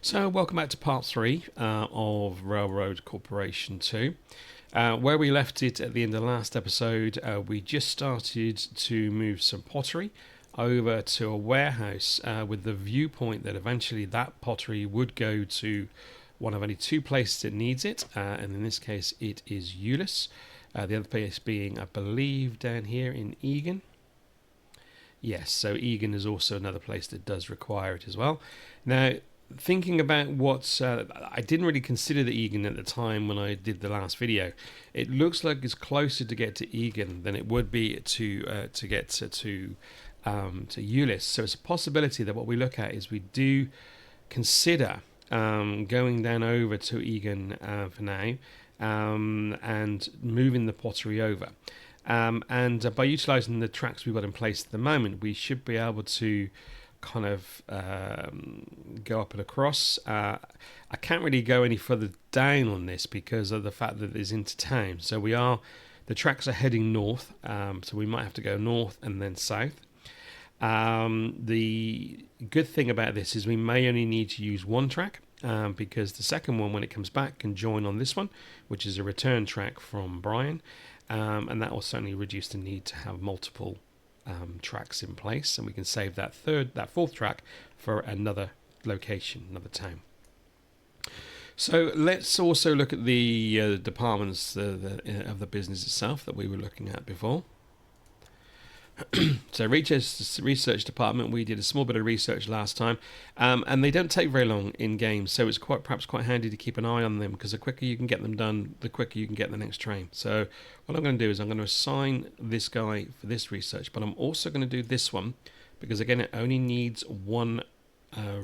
So, welcome back to part 3 of Railroad Corporation 2. Where we left it at the end of the last episode, we just started to move some pottery over to a warehouse with the viewpoint that eventually that pottery would go to one of only two places it needs it, and in this case it is Euless. The other place being, I believe, down here in Egan. Yes, so Egan is also another place that does require it as well. Now, thinking about what I didn't really consider the Egan at the time when I did the last video. It looks like it's closer to get to Egan than it would be to get to Euless. So it's a possibility that what we look at is we do consider going down over to Egan for now and moving the pottery over. And by utilising the tracks we've got in place at the moment, we should be able to kind of go up and across. I can't really go any further down on this because of the fact that it's into town. So the tracks are heading north, so we might have to go north and then south. The good thing about this is we may only need to use one track because the second one, when it comes back, can join on this one, which is a return track from Brian, and that will certainly reduce the need to have multiple tracks in place, and we can save that fourth track for another location, another town. So let's also look at the departments of the business itself that we were looking at before. So research department, we did a small bit of research last time, and they don't take very long in games, so it's perhaps quite handy to keep an eye on them, because the quicker you can get them done, the quicker you can get the next train. So what I'm going to do is I'm going to assign this guy for this research, but I'm also going to do this one, because again it only needs one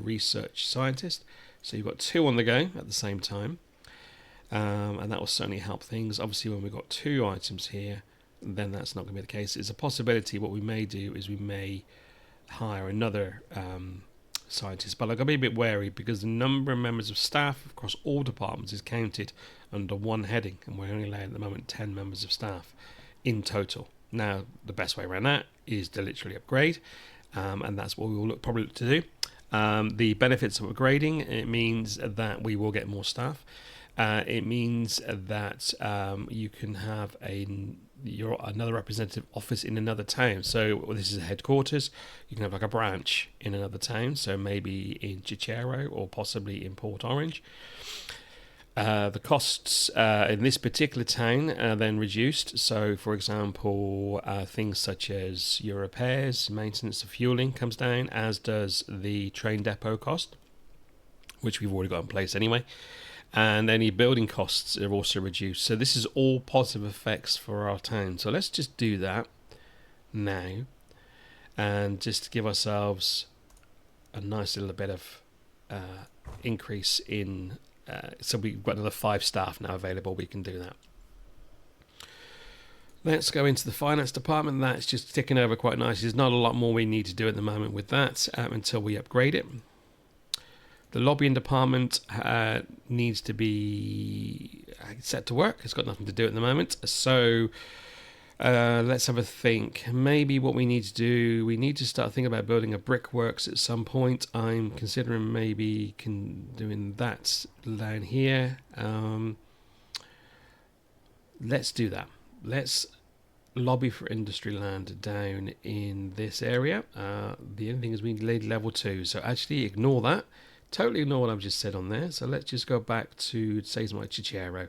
research scientist, so you've got two on the go at the same time, and that will certainly help things. Obviously when we've got two items here, then that's not going to be the case. It's a possibility. What we may do is we may hire another scientist, but I've got to be a bit wary because the number of members of staff across all departments is counted under one heading, and we're only allowed at the moment 10 members of staff in total. Now, the best way around that is to literally upgrade, and that's what we will probably look to do. The benefits of upgrading, it means that we will get more staff. It means that you can have another representative office in another town. So this is a headquarters. You can have like a branch in another town, so maybe in Cicero or possibly in Port Orange. The costs in this particular town are then reduced. So, for example, things such as your repairs, maintenance, of fueling comes down, as does the train depot cost, which we've already got in place anyway. And any building costs are also reduced. So this is all positive effects for our town. So let's just do that now, and just give ourselves a nice little bit of increase in. So we've got another 5 staff now available. We can do that. Let's go into the finance department. That's just ticking over quite nicely. There's not a lot more we need to do at the moment with that until we upgrade it. The lobbying department needs to be set to work. It's got nothing to do at the moment. So let's have a think. Maybe what we need to do, we need to start thinking about building a brickworks at some point. I'm considering maybe doing that down here. Let's do that. Let's lobby for industry land down in this area. The only thing is we need level 2. So actually ignore that. Totally ignore what I've just said on there. So let's just go back to, say, my Cicero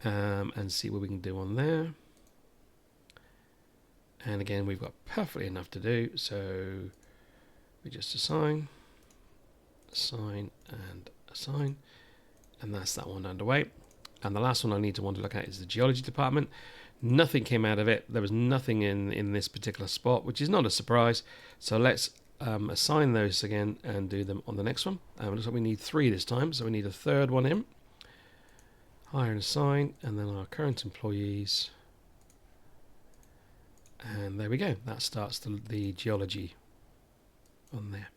and see what we can do on there. And again, we've got perfectly enough to do. So we just assign, and assign. And that's that one underway. And the last one I need to look at is the geology department. Nothing came out of it. There was nothing in this particular spot, which is not a surprise. So let's assign those again and do them on the next one. It looks like we need 3 this time, so we need a third one in. Hire and assign, and then our current employees. And there we go. That starts the geology on there.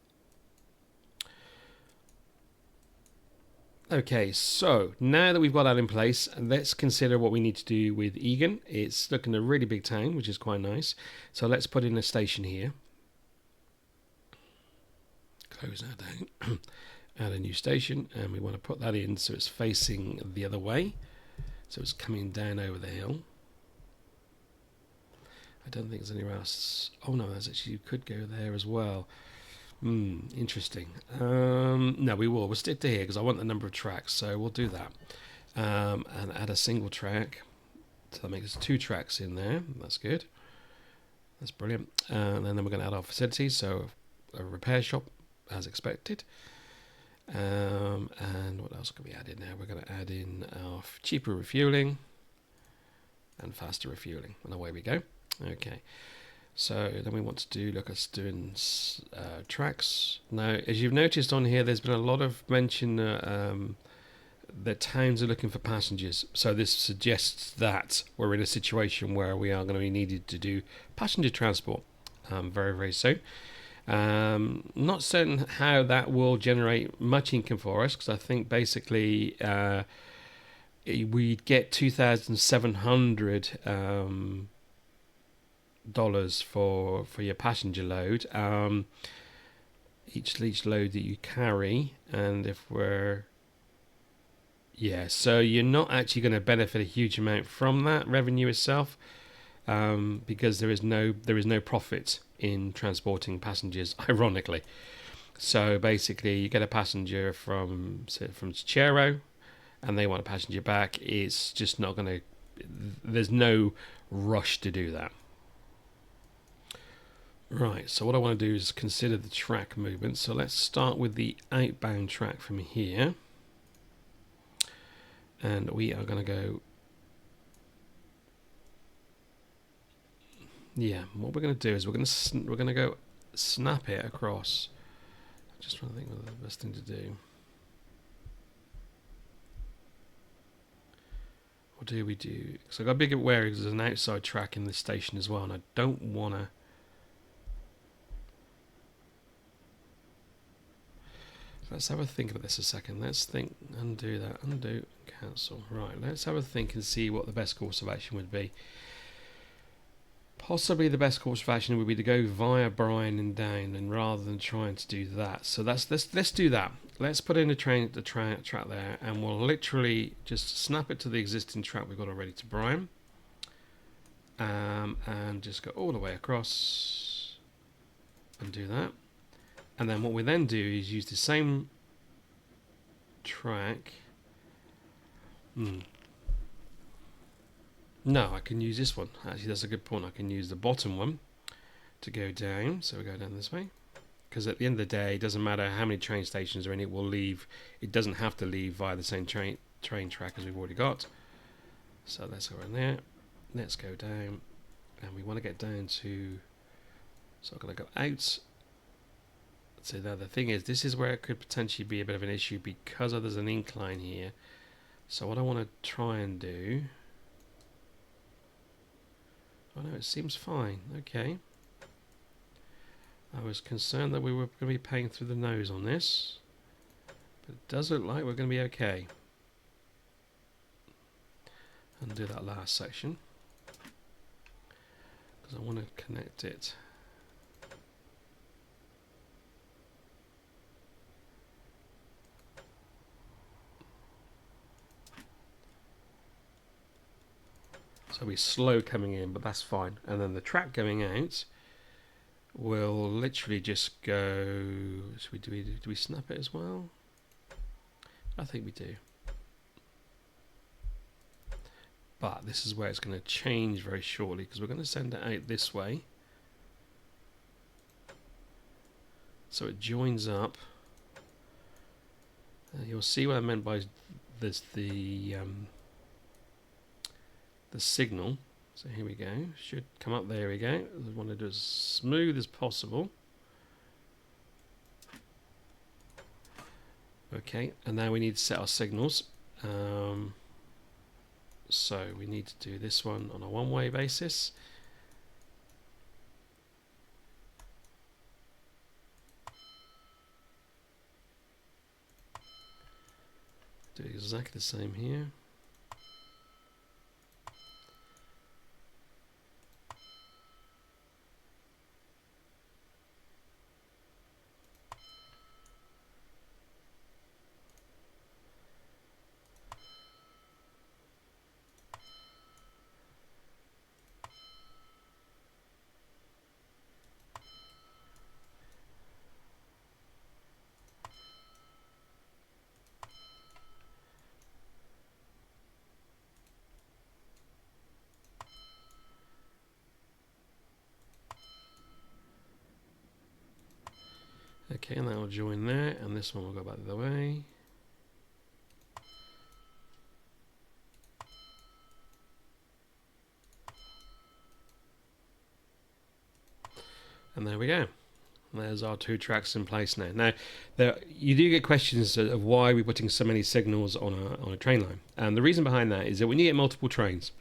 Okay, so now that we've got that in place, let's consider what we need to do with Egan. It's looking a really big town, which is quite nice. So let's put in a station here. Close that down. Add a new station, and we want to put that in so it's facing the other way, so it's coming down over the hill. I don't think there's anywhere else. Oh no, there's actually, you could go there as well. Interesting. No, we'll stick to here because I want the number of tracks, so we'll do that. And add a single track. So that makes 2 tracks in there. That's good. That's brilliant. And then we're going to add our facilities, so a repair shop as expected. And what else can we add in now? We're going to add in our cheaper refueling and faster refueling, and away we go. Okay, so then we want to look at doing tracks. Now, as you've noticed on here, there's been a lot of mention that towns are looking for passengers. So this suggests that we're in a situation where we are going to be needed to do passenger transport very, very soon. Not certain how that will generate much income for us, because I think basically we'd get $2,700 for your passenger load, each load that you carry. And if so you're not actually going to benefit a huge amount from that revenue itself, because there is no profit in transporting passengers, ironically. So basically, you get a passenger from Chero, and they want a passenger back. It's just not going to. There's no rush to do that. Right, so what I want to do is consider the track movement. So let's start with the outbound track from here. And we are going to go... Yeah, what we're going to do is we're going to go snap it across. I'm just trying to think what the best thing to do. What do we do? Because I've got to be aware because there's an outside track in this station as well, and I don't want to... Let's have a think of this a second. Let's think, undo that, undo, cancel. Right, let's have a think and see what the best course of action would be. Possibly the best course of action would be to go via Bryan and down, and rather than trying to do that. So let's do that. Let's put in the track there, and we'll literally just snap it to the existing track we've got already to Bryan, and just go all the way across and do that. And then what we then do is use the same track. No, I can use this one. Actually, that's a good point. I can use the bottom one to go down. So we go down this way. Because at the end of the day, it doesn't matter how many train stations are in it. Will leave. It doesn't have to leave via the same train track as we've already got. So let's go in there. Let's go down. And we want to get down to... So I'm going to go out. So now the thing is, this is where it could potentially be a bit of an issue because there's an incline here. So what I want to try and do... Oh no, it seems fine. Okay. I was concerned that we were going to be paying through the nose on this. But it does look like we're going to be okay. Undo that last section. Because I want to connect it. So we're slow coming in, but that's fine. And then the track going out will literally just go... Do we snap it as well? I think we do. But this is where it's going to change very shortly, because we're going to send it out this way. So it joins up. You'll see what I meant by this, the signal. So here we go. Should come up. There we go. We want to do as smooth as possible. Okay, and now we need to set our signals. So we need to do this one on a one-way basis. Do exactly the same here. Okay, and that will join there, and this one will go back the other way. And there we go. There's our 2 tracks in place now. Now, you do get questions of why we're putting so many signals on a train line. And the reason behind that is that when you get multiple trains,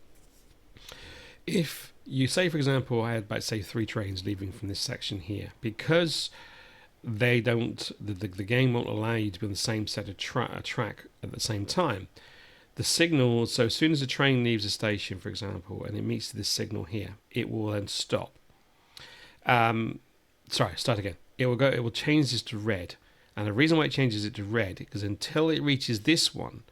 if you say, for example, I had about, say, 3 trains leaving from this section here, because they don't, the game won't allow you to be on the same set of track at the same time. The signal, so as soon as a train leaves a station, for example, and it meets this signal here, it will then stop. Start again. It will change this to red. And the reason why it changes it to red is because until it reaches this one,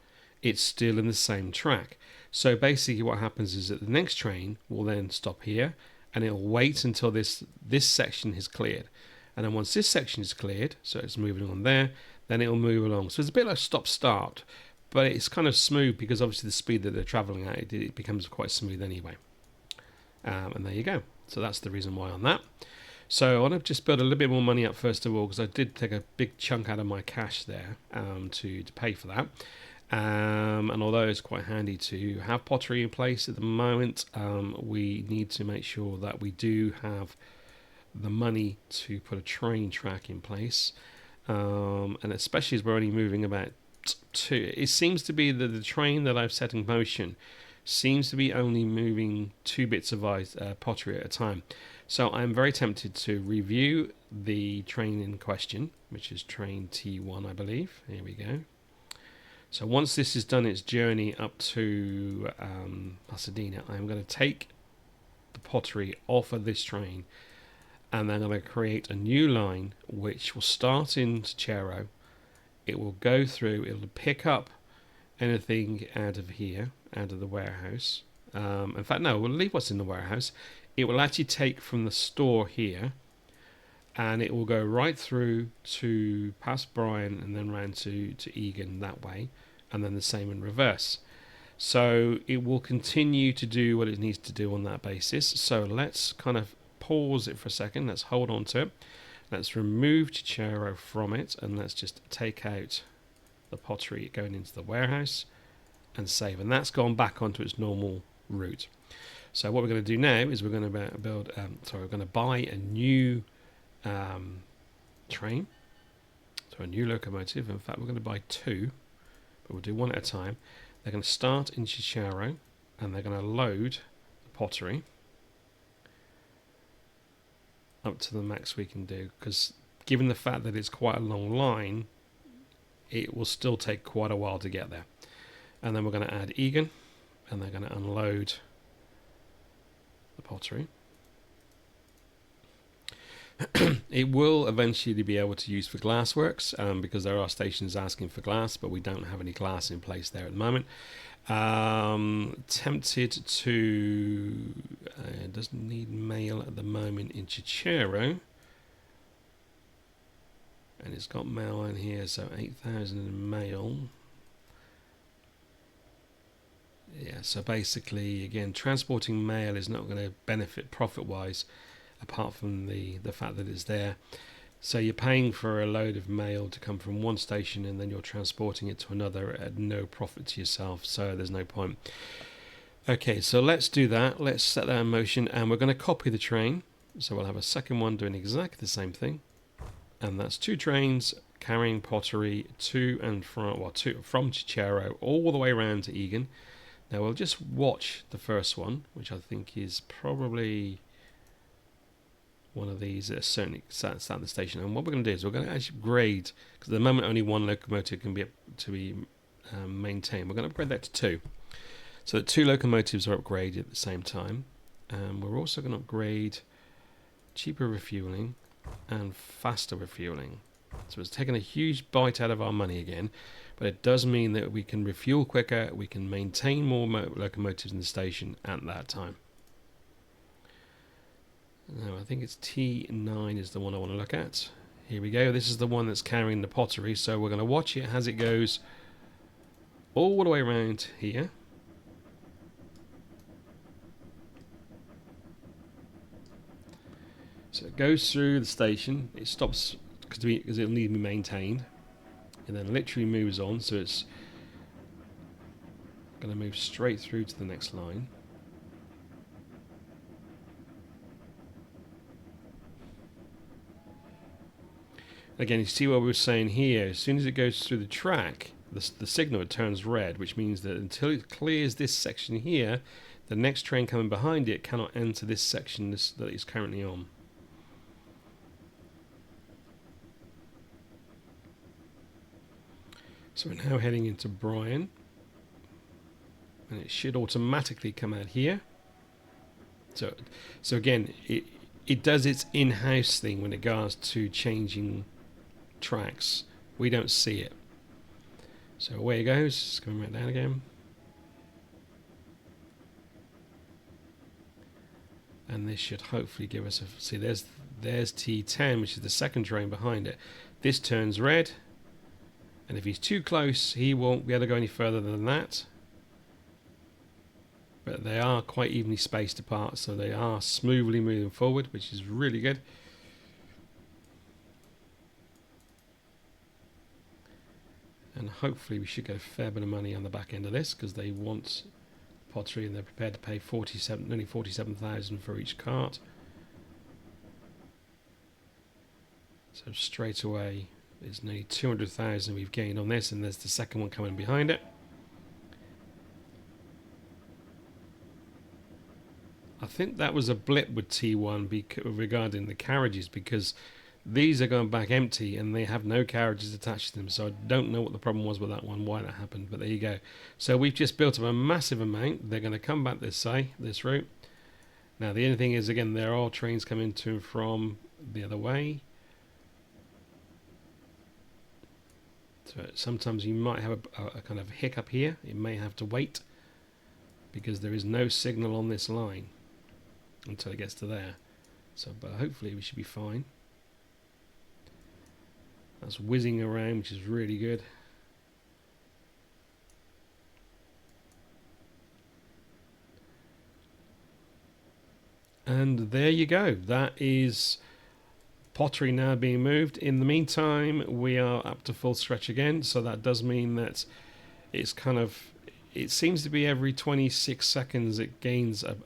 it's still in the same track. So basically what happens is that the next train will then stop here, and it'll wait until this section is cleared. And then once this section is cleared, so it's moving on there, then it'll move along. So it's a bit like stop-start, but it's kind of smooth because obviously the speed that they're traveling at, it becomes quite smooth anyway. And there you go. So that's the reason why on that. So I want to just build a little bit more money up first of all, because I did take a big chunk out of my cash there to pay for that. And although it's quite handy to have pottery in place at the moment, we need to make sure that we do have the money to put a train track in place, and especially as we're only moving about 2. It seems to be that the train that I've set in motion seems to be only moving 2 bits of pottery at a time. So I'm very tempted to review the train in question, which is train T1, I believe. Here we go. So once this has done its journey up to Pasadena, I'm going to take the pottery off of this train, and then I'm going to create a new line which will start in Chero. It will go through, it'll pick up anything out of here, out of the warehouse. In fact, no, we'll leave what's in the warehouse. It will actually take from the store here, and it will go right through to past Bryan and then round to Eagan that way, and then the same in reverse. So it will continue to do what it needs to do on that basis. So let's kind of pause it for a second. Let's hold on to it. Let's remove Chero from it, and let's just take out the pottery going into the warehouse and save. And that's gone back onto its normal route. So what we're going to do now is we're going to buy a new train, so a new locomotive. In fact, we're going to buy 2, but we'll do one at a time. They're going to start in Chicharro, and they're going to load the pottery up to the max we can do, because given the fact that it's quite a long line, it will still take quite a while to get there. And then we're going to add Eagan, and they're going to unload the pottery. It will eventually be able to use for glassworks, because there are stations asking for glass, but we don't have any glass in place there at the moment. Tempted to doesn't need mail at the moment in Chicharro, and it's got mail in here, so 8,000 in mail. Yeah, so basically, again, transporting mail is not going to benefit profit-wise, apart from the fact that it's there. So you're paying for a load of mail to come from one station, and then you're transporting it to another at no profit to yourself, so there's no point. Okay, so let's do that. Let's set that in motion, and we're going to copy the train. So we'll have a second one doing exactly the same thing, and that's 2 trains carrying pottery to and from, from Chicharro all the way around to Eagan. Now we'll just watch the first one, which I think is probably one of these at a certain the station. And what we're going to do is we're going to actually upgrade, because at the moment only 1 locomotive can be maintained. We're going to upgrade that to 2, so that 2 locomotives are upgraded at the same time. And we're also going to upgrade cheaper refueling and faster refueling. So it's taken a huge bite out of our money again, but it does mean that we can refuel quicker, we can maintain more locomotives in the station at that time. Now I think it's T9 is the one I want to look at. Here we go. This is the one that's carrying the pottery, so we're going to watch it as it goes all the way around here. So it goes through the station, it stops because it'll need to be maintained. And then literally moves on, so it's going to move straight through to the next line. Again, you see what we were saying here. As soon as it goes through the track, the signal, it turns red, which means that until it clears this section here, the next train coming behind it cannot enter this section that it's currently on. So we're now heading into Bryan, and it should automatically come out here. So again, it does its in-house thing when it goes to changing tracks. We don't see it. So away it goes. It's coming right down again. And this should hopefully give us a... See, there's T10, which is the second train behind it. This turns red. And if he's too close, he won't be able to go any further than that. But they are quite evenly spaced apart, so they are smoothly moving forward, which is really good. And hopefully we should get a fair bit of money on the back end of this, because they want pottery and they're prepared to pay nearly 47,000 for each cart. So straight away, there's nearly 200,000 we've gained on this, and there's the second one coming behind it. I think that was a blip with T1 regarding the carriages, because these are going back empty and they have no carriages attached to them. So I don't know what the problem was with that one, why that happened, but there you go. So we've just built up a massive amount. They're going to come back this route. Now the only thing is, again, there are trains coming to and from the other way. So sometimes you might have a kind of hiccup here. It may have to wait because there is no signal on this line until it gets to there. So, but hopefully we should be fine. That's whizzing around, which is really good. And there you go. That is pottery now being moved. In the meantime, we are up to full stretch again. So that does mean that it's kind of... It seems to be every 26 seconds it gains a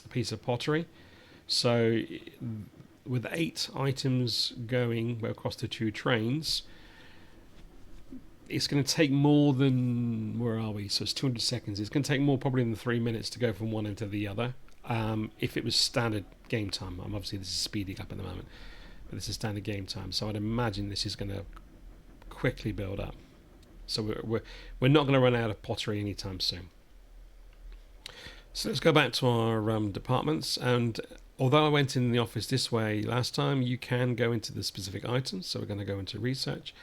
piece of pottery. So with 8 items going across the 2 trains, it's going to take more than... Where are we? So it's 200 seconds. It's going to take more probably than 3 minutes to go from one end to the other. If it was standard game time. Obviously this is speeding up at the moment, but this is standard game time. So I'd imagine this is going to quickly build up. So we're not going to run out of pottery anytime soon. So let's go back to our departments. And although I went in the office this way last time, you can go into the specific items. So we're going to go into research,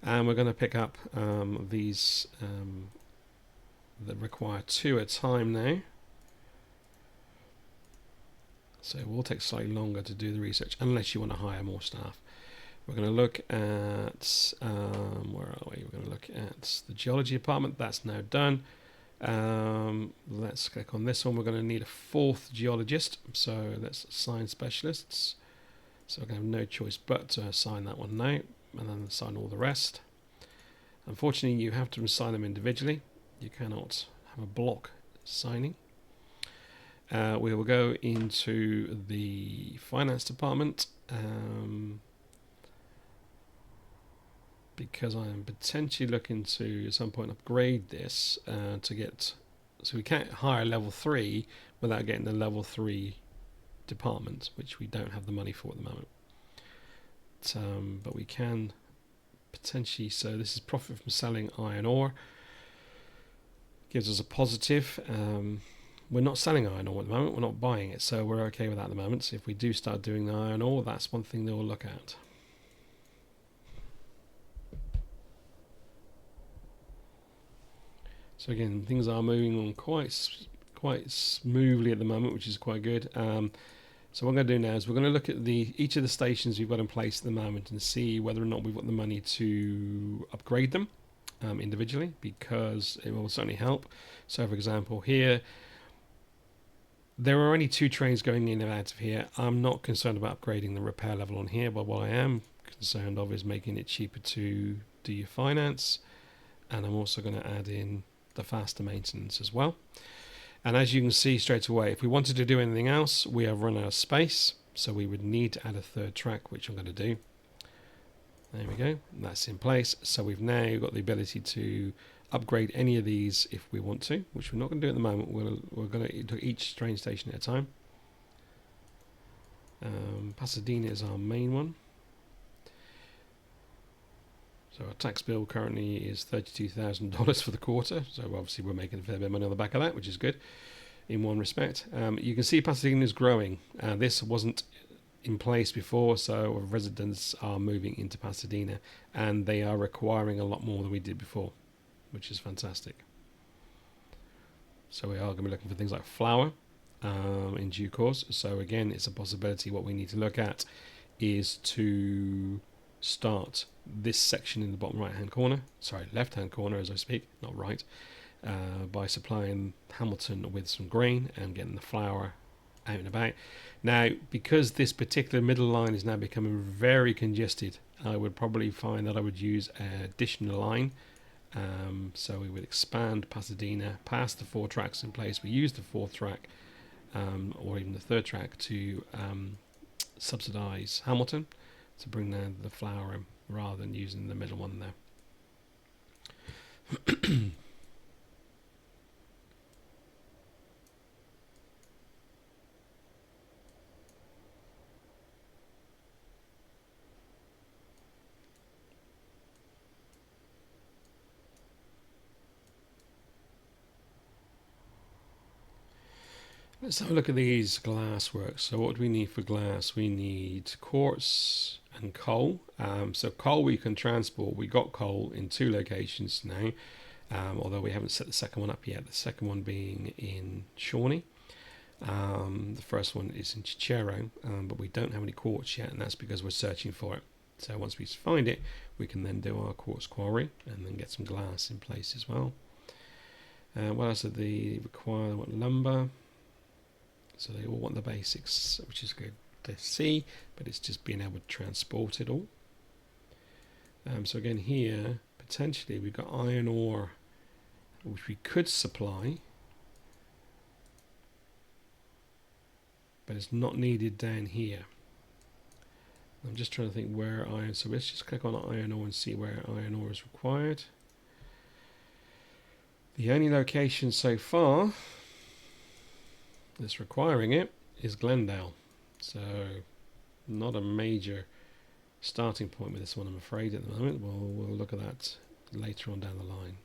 and we're going to pick up these that require 2 at a time now. So it will take slightly longer to do the research unless you want to hire more staff. We're going to look at, where are we? We're going to look at the geology department. That's now done. Let's click on this one. We're going to need a 4th geologist. So let's assign specialists. So we're going to have no choice but to assign that one now, and then assign all the rest. Unfortunately, you have to assign them individually. You cannot have a block signing. We will go into the finance department because I am potentially looking to at some point upgrade this to get... So we can't hire level 3 without getting the level 3 department, which we don't have the money for at the moment. But we can potentially... So this is profit from selling iron ore. Gives us a positive... we're not selling iron ore at the moment, we're not buying it, so we're okay with that at the moment. So if we do start doing the iron ore, that's one thing that we'll look at. So again, things are moving on quite smoothly at the moment, which is quite good. So what I'm going to do now is we're going to look at each of the stations we've got in place at the moment and see whether or not we've got the money to upgrade them individually, because it will certainly help. So for example here, there are only 2 trains going in and out of here. I'm not concerned about upgrading the repair level on here, but what I am concerned of is making it cheaper to do your finance, and I'm also going to add in the faster maintenance as well. And as you can see straight away, if we wanted to do anything else, we have run out of space, so we would need to add a third track, which I'm going to do. There we go, that's in place. So we've now got the ability to upgrade any of these if we want to, which we're not going to do at the moment. We're going to do each train station at a time. Pasadena is our main one. So our tax bill currently is $32,000 for the quarter. So obviously we're making a fair bit of money on the back of that, which is good in one respect. You can see Pasadena is growing. This wasn't in place before, so residents are moving into Pasadena, and they are requiring a lot more than we did before, which is fantastic. So we are going to be looking for things like flour in due course. So again, it's a possibility. What we need to look at is to start this section in the bottom right hand corner, sorry, left hand corner as I speak, not right, by supplying Hamilton with some grain and getting the flour out and about. Now, because this particular middle line is now becoming very congested, I would probably find that I would use an additional line. So we would expand Pasadena past the 4 tracks in place. We use the 4th track or even the 3rd track to subsidize Hamilton, to bring down the flour in, rather than using the middle one there. Let's have a look at these glass works. So what do we need for glass? We need quartz and coal. So coal we can transport. We got coal in 2 locations now, although we haven't set the second one up yet. The second one being in Shawnee. The first one is in Chichero, but we don't have any quartz yet, and that's because we're searching for it. So once we find it, we can then do our quartz quarry and then get some glass in place as well. What else do they require? They want lumber. So they all want the basics, which is good to see, but it's just being able to transport it all. So again here, potentially we've got iron ore, which we could supply, but it's not needed down here. I'm just trying to think where iron, so let's just click on iron ore and see where iron ore is required. The only location so far that's requiring it is Glendale, so not a major starting point with this one, I'm afraid, at the moment. We'll look at that later on down the line.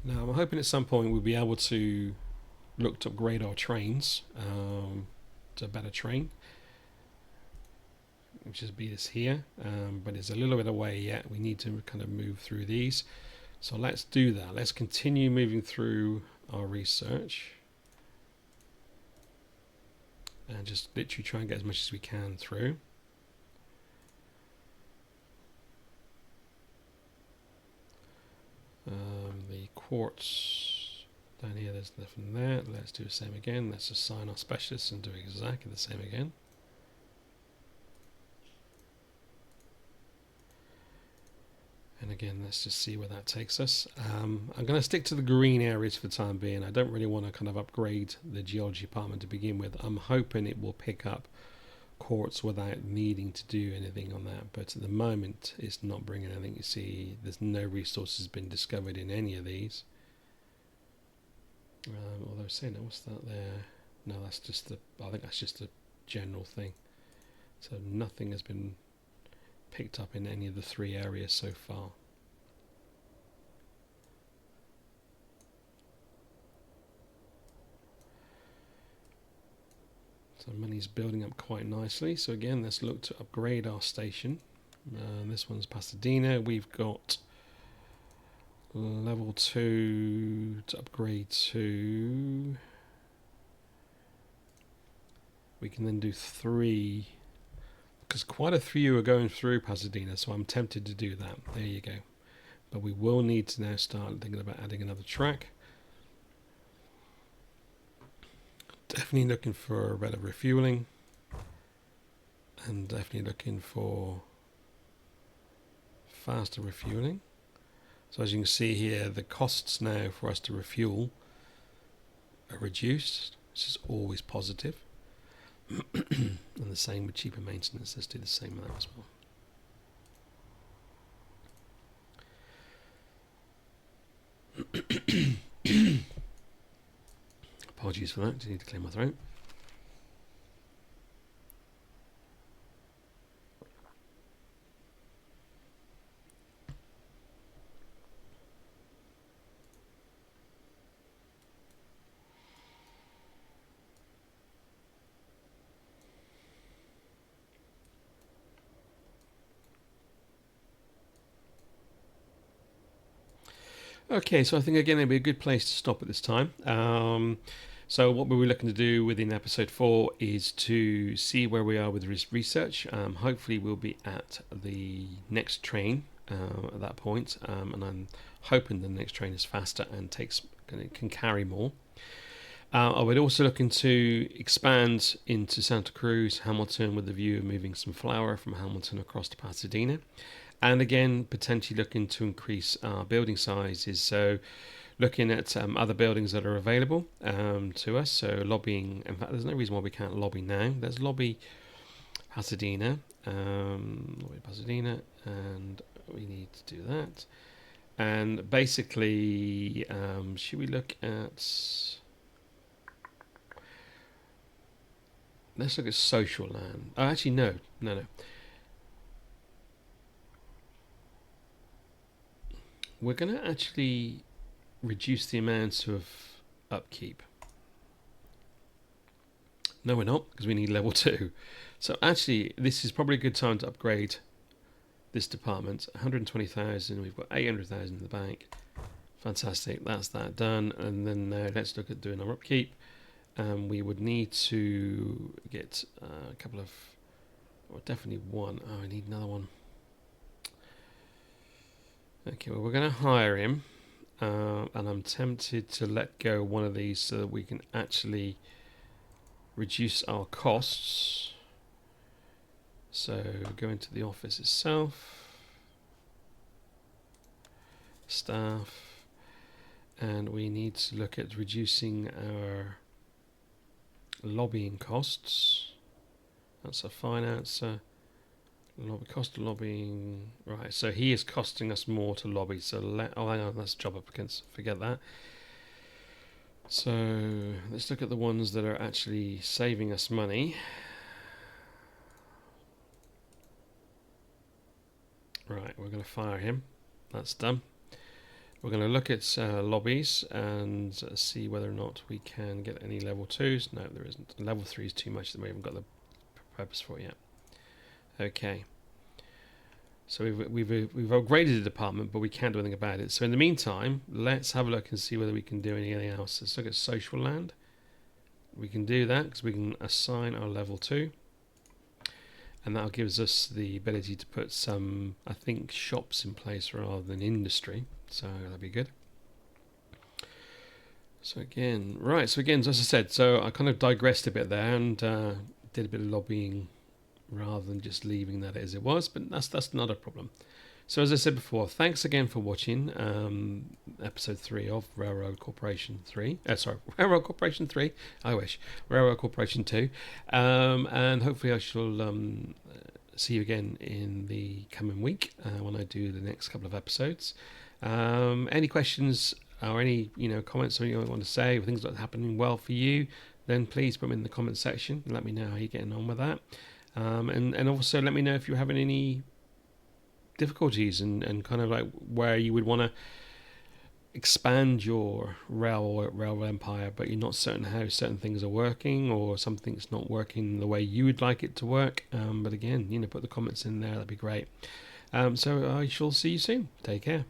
Now I'm hoping at some point we'll be able to look to upgrade our trains to a better train, which is be this here, but it's a little bit away yet. We need to kind of move through these, so let's do that. Let's continue moving through our research and just literally try and get as much as we can through. The quartz down here, there's nothing there. Let's do the same again. Let's assign our specialists and do exactly the same again. And again, let's just see where that takes us. I'm going to stick to the green areas for the time being. I don't really want to kind of upgrade the geology department to begin with. I'm hoping it will pick up quartz without needing to do anything on that. But at the moment, it's not bringing anything. You see, there's no resources been discovered in any of these. Although saying that, what's that there? No, that's just the. I think that's just a general thing. So nothing has been picked up in any of the 3 areas so far. So money's building up quite nicely. So again, let's look to upgrade our station. This one's Pasadena. We've got level 2 to upgrade to. We can then do 3, because quite a few are going through Pasadena, so I'm tempted to do that. There you go. but we will need to now start thinking about adding another track. Definitely looking for better refueling, and definitely looking for faster refueling. So as you can see here, the costs now for us to refuel are reduced, which is always positive. And the same with cheaper maintenance. Let's do the same with that as well. Apologies for that. I need to clear my throat. Okay, so I think again it'd be a good place to stop at this time. So what we were looking to do within episode 4 is to see where we are with research. Hopefully we'll be at the next train at that point, and I'm hoping the next train is faster and can carry more. I would also looking to expand into Santa Cruz, Hamilton, with the view of moving some flour from Hamilton across to Pasadena. And again, potentially looking to increase our building sizes. So looking at other buildings that are available to us. So lobbying, in fact, there's no reason why we can't lobby now. There's lobby Pasadena, and we need to do that. And basically, should we look at... Let's look at social land. Oh, actually, no. We're going to actually reduce the amount of upkeep. No, we're not, because we need level 2. So actually, this is probably a good time to upgrade this department. 120,000, we've got 800,000 in the bank. Fantastic, that's that done. And then let's look at doing our upkeep. We would need to get a couple of, or definitely one. Oh, I need another one. Okay, well, we're going to hire him, and I'm tempted to let go one of these so that we can actually reduce our costs. So go into the office itself, staff, and we need to look at reducing our lobbying costs. That's a financer. Cost of lobbying, right? So he is costing us more to lobby. So hang on, that's job applicants. Forget that. So let's look at the ones that are actually saving us money. Right, we're going to fire him. That's done. We're going to look at lobbies and see whether or not we can get any level 2s. No, there isn't. Level 3 is too much that we haven't got the purpose for it yet. Okay. So we've upgraded the department, but we can't do anything about it. So in the meantime, let's have a look and see whether we can do anything else. Let's look at social land. We can do that because we can assign our level 2. And that gives us the ability to put some, I think, shops in place rather than industry. So that'll be good. So again, as I said, so I kind of digressed a bit there and did a bit of lobbying rather than just leaving that as it was, but that's not a problem. So as I said before, thanks again for watching episode 3 of Railroad Corporation 3. Railroad Corporation 3. I wish. Railroad Corporation 2. And hopefully I shall see you again in the coming week when I do the next couple of episodes. Any questions or any comments or anything you want to say or things that are happening well for you, then please put them in the comment section and let me know how you're getting on with that. And also let me know if you're having any difficulties and kind of like where you would want to expand your rail empire, but you're not certain how certain things are working or something's not working the way you would like it to work. But again, put the comments in there. That'd be great. So I shall see you soon. Take care.